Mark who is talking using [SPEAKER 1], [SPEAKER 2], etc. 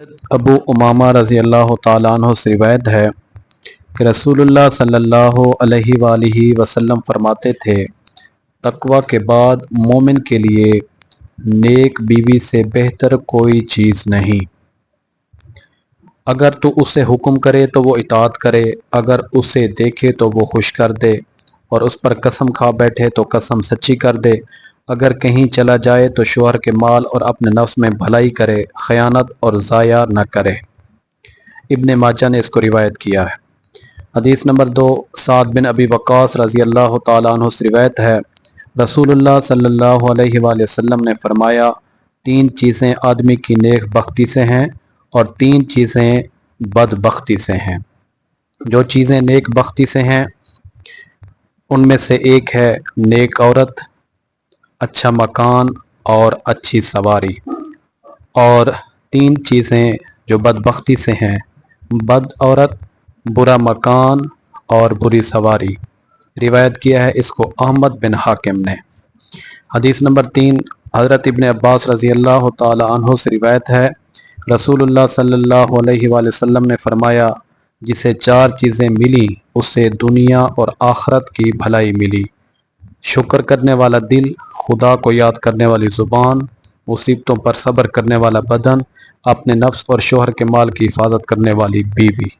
[SPEAKER 1] Abu Umama रज़ी अल्लाह ताला अन्हु से रिवायत है कि रसूलुल्लाह सल्लल्लाहु अलैहि वसल्लम फरमाते थे, तकवा के बाद मोमिन के लिए नेक बीवी से बेहतर कोई चीज़ नहीं। अगर तो उसे हुक्म करे तो वो इताअत करे, अगर उसे देखे तो वो खुश कर दे, और उस पर कसम खा बैठे तो कसम सच्ची कर दे। अगर कहीं चला जाए तो शोहर के माल और अपने नफ्स में भलाई करे, खयानत और ज़ाया न करे। इब्ने माजा ने इसको रिवायत किया है। हदीस नंबर 2, साद बिन अबी वक़ास रज़ी अल्लाह ताला अन्हु से रिवायत है, रसूलुल्लाह सल्लल्लाहु अलैहि वसल्लम ने फरमाया, 3 चीज़ें आदमी की नेक बख्ती से हैं और 3 चीज़ें बदबख्ती से हैं। जो चीज़ें नेक बख्ती से हैं उनमें से एक है नेक औरत, अच्छा मकान और अच्छी सवारी, और 3 चीज़ें जो बदबख्ती से हैं, बद औरत, बुरा मकान और बुरी सवारी। रिवायत किया है इसको अहमद बिन हाकिम ने। हदीस नंबर 3, हज़रत इब्ने अब्बास रज़ी अल्लाह ताला अन्हु से रिवायत है, रसूलुल्लाह सल्लल्लाहु अलैहि वसल्लम ने फरमाया, जिसे 4 चीज़ें मिली उसे दुनिया और आखरत की भलाई मिली। शुक्र करने वाला दिल, खुदा को याद करने वाली ज़ुबान, मुसीबतों पर सब्र करने वाला बदन, अपने नफ्स और शोहर के माल की हिफाजत करने वाली बीवी।